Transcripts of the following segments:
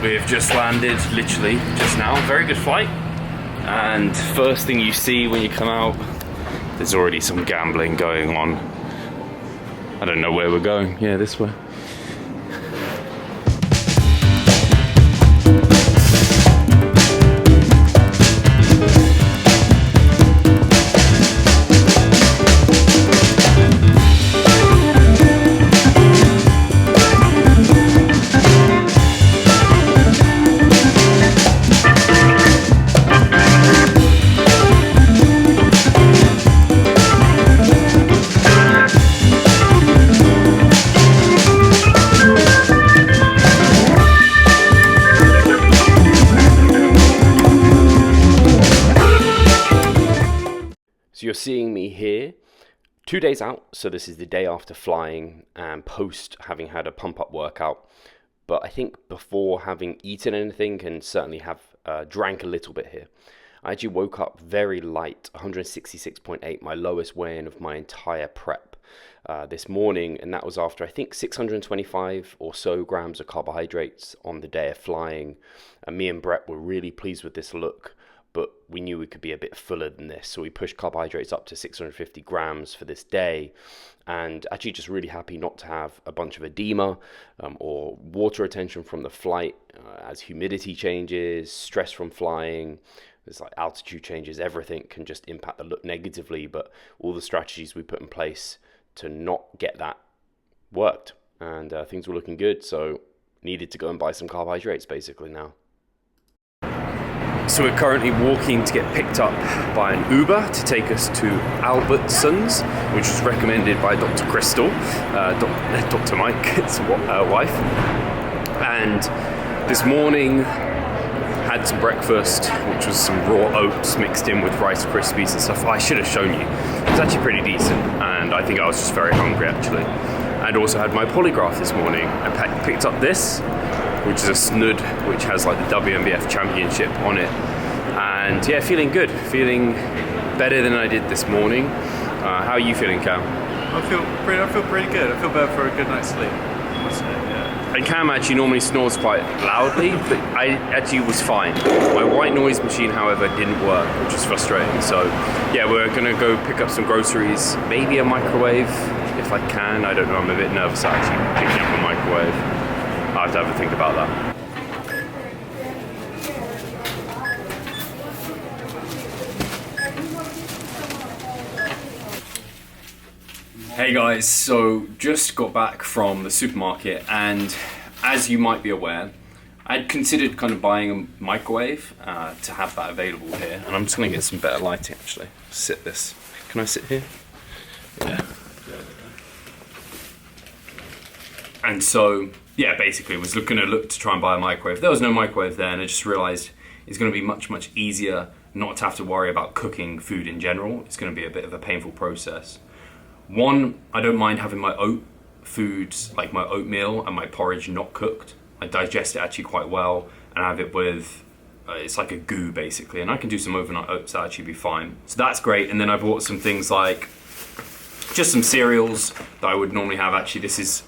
We've just landed, literally, just now. Very good flight. And first thing you see when you come out, there's already some gambling going on. I don't know where we're going. Yeah, this way. So you're seeing me here 2 days out, so this is the day after flying and post having had a pump-up workout. But I think before having eaten anything and certainly have drank a little bit here. I actually woke up very light, 166.8, my lowest weigh-in of my entire prep this morning, and that was after I think 625 or so grams of carbohydrates on the day of flying. And me and Brett were really pleased with this look, but we knew we could be a bit fuller than this, so we pushed carbohydrates up to 650 grams for this day, and actually just really happy not to have a bunch of edema or water retention from the flight as humidity changes, stress from flying, there's like altitude changes, everything can just impact the look negatively, but all the strategies we put in place to not get that worked, and things were looking good, so needed to go and buy some carbohydrates basically now. So we're currently walking to get picked up by an Uber to take us to Albertsons, which was recommended by Dr. Crystal, Dr. Mike's wife. And this morning had some breakfast, which was some raw oats mixed in with Rice Krispies and stuff. I should have shown you. It was actually pretty decent, and I think I was just very hungry actually. And also had my polygraph this morning and picked up this, which is a snud, which has like the WNBF championship on it. And yeah, feeling good, feeling better than I did this morning. How are you feeling, Cam? I feel pretty good. I feel better for a good night's sleep, I must say, yeah. And Cam actually normally snores quite loudly, but I actually was fine. My white noise machine, however, didn't work, which was frustrating. So yeah, we're gonna go pick up some groceries, maybe a microwave, if I can. I don't know, I'm a bit nervous actually picking up a microwave. I have to have a think about that. Hey guys, so just got back from the supermarket, and as you might be aware, I'd considered kind of buying a microwave to have that available here, and I'm just going to get some better lighting actually. Sit this. Can I sit here? Yeah. And so, yeah, basically was looking to look to try and buy a microwave. There was no microwave there, and I just realized it's going to be much easier not to have to worry about cooking food in general. It's going to be a bit of a painful process. One, I don't mind having my oat foods, like my oatmeal and my porridge, not cooked. I digest it actually quite well and have it with, it's like a goo basically, and I can do some overnight oats, that'll actually be fine. So that's great. And then I bought some things like, just some cereals that I would normally have. Actually, this is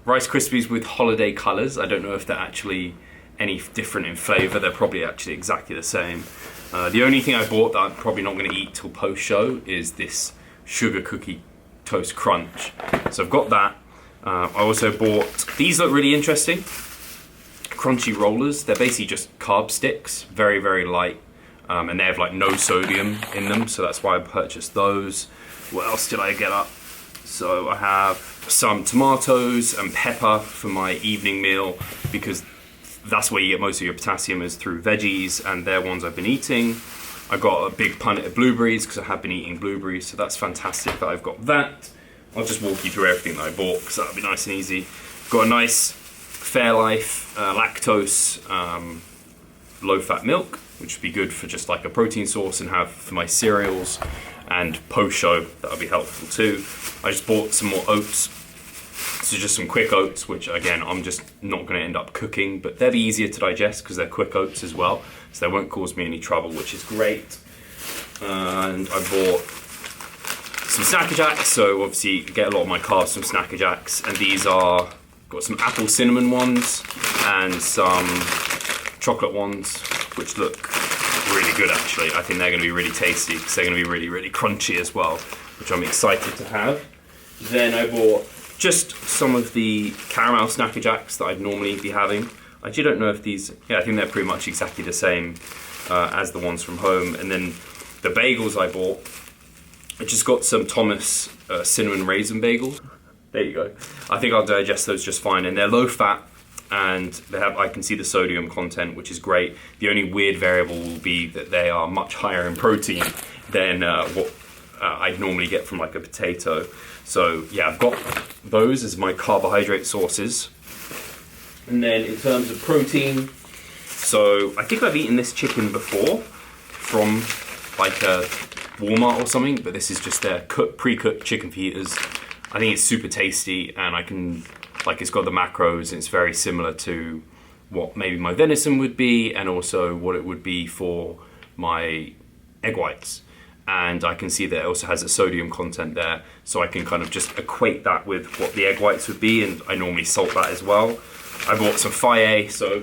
Rice Krispies with holiday colors. I don't know if they're actually any different in flavor. They're probably actually exactly the same. The only thing I bought that I'm probably not going to eat till post-show is this sugar cookie toast crunch. So I've got that. I also bought, these look really interesting, crunchy rollers. They're basically just carb sticks, very light, and they have like no sodium in them, so that's why I purchased those. What else did I get up? So I have some tomatoes and pepper for my evening meal, because that's where you get most of your potassium, is through veggies, and they're ones I've been eating. I got a big punnet of blueberries because I have been eating blueberries, so that's fantastic that I've got that. I'll just walk you through everything that I bought because that'll be nice and easy. Got a nice Fairlife lactose low-fat milk, which would be good for just like a protein source and have for my cereals, and post-show that'll be helpful too. I just bought some more oats, so just some quick oats, which again I'm just not going to end up cooking, but they'll be easier to digest because they're quick oats as well, so they won't cause me any trouble, which is great. And I bought some Snacker Jacks, so obviously get a lot of my carbs from Snacker Jacks, and these are, got some apple cinnamon ones and some chocolate ones, which look really good actually. I think they're going to be really tasty because they're going to be really, really crunchy as well, which I'm excited to have. Then I bought just some of the caramel Snacker Jacks that I'd normally be having. I actually don't know if these, I think they're pretty much exactly the same as the ones from home. And then the bagels I bought, I just got some Thomas cinnamon raisin bagels. There you go. I think I'll digest those just fine, and they're low fat, and they have, I can see the sodium content, which is great. The only weird variable will be that they are much higher in protein than what I'd normally get from like a potato. So yeah, I've got those as my carbohydrate sources. And then in terms of protein, so I think I've eaten this chicken before from like a Walmart or something, but this is just their pre-cooked chicken fajitas. I think it's super tasty, and I can, like, it's got the macros, and it's very similar to what maybe my venison would be, and also what it would be for my egg whites. And I can see that it also has a sodium content there, so I can kind of just equate that with what the egg whites would be, and I normally salt that as well. I bought some faye, so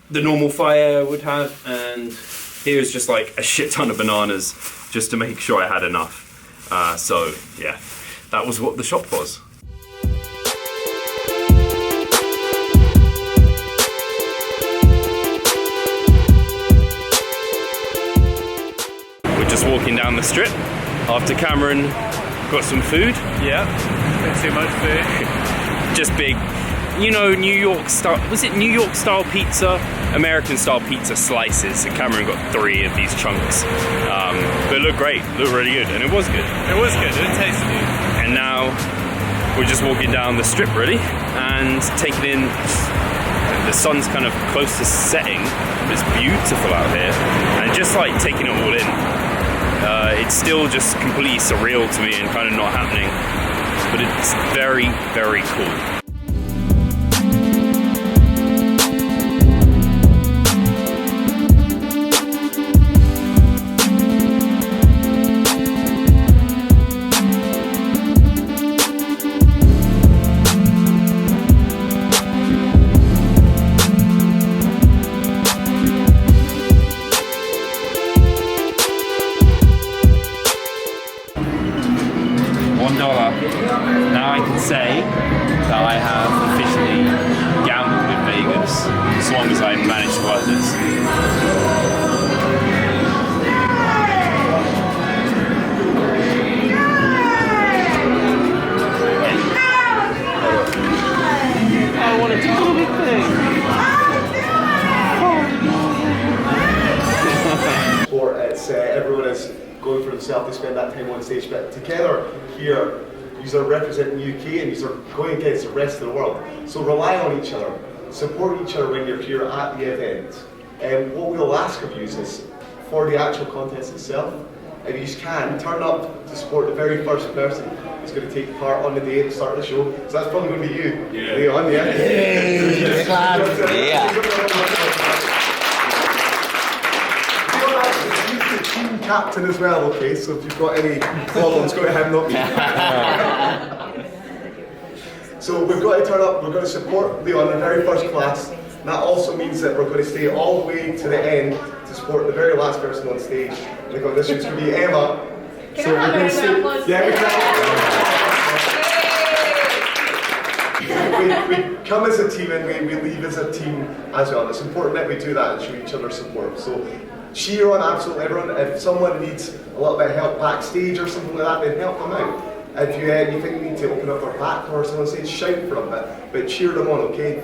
the normal faye I would have, and here's just like a shit ton of bananas just to make sure I had enough. So yeah, that was what the shop was. We're just walking down the strip after Cameron got some food. Yeah, not too much food. Just big, you know, New York style, was it New York style pizza? American style pizza slices. And Cameron got 3 of these chunks. But it looked great, looked really good, and it was good. It was good, it tasted. And now we're just walking down the strip really and taking in, the sun's kind of close to setting. It's beautiful out here, and just like taking it all in. It's still just completely surreal to me and kind of not happening, but it's very, very cool. Now I can say that I have officially gambled in Vegas, as long as I manage to work this. I want to do everything. Sport, it's everyone is going for themselves to spend that time on stage, but together here, you are representing UK and you are going against the rest of the world. So rely on each other, support each other when you're here at the event. And what we'll ask of you is for the actual contest itself, if you can, turn up to support the very first person who's going to take part on the day at the start of the show. So that's probably going to be you, Leon, yeah? Team captain as well, okay, so if you've got any problems, go to him, not me. So we've got to turn up, we're going to support Leon in the very first class. That also means that we're going to stay all the way to the end to support the very last person on stage. We've got this, who's going to be Emma. So we're going to stay, we come as a team and we leave as a team as well. It's important that we do that and show each other support. So cheer on absolutely everyone. If someone needs a little bit of help backstage or something like that, then help them out. If you think you need to open up their back or someone says shout for them, but cheer them on, okay?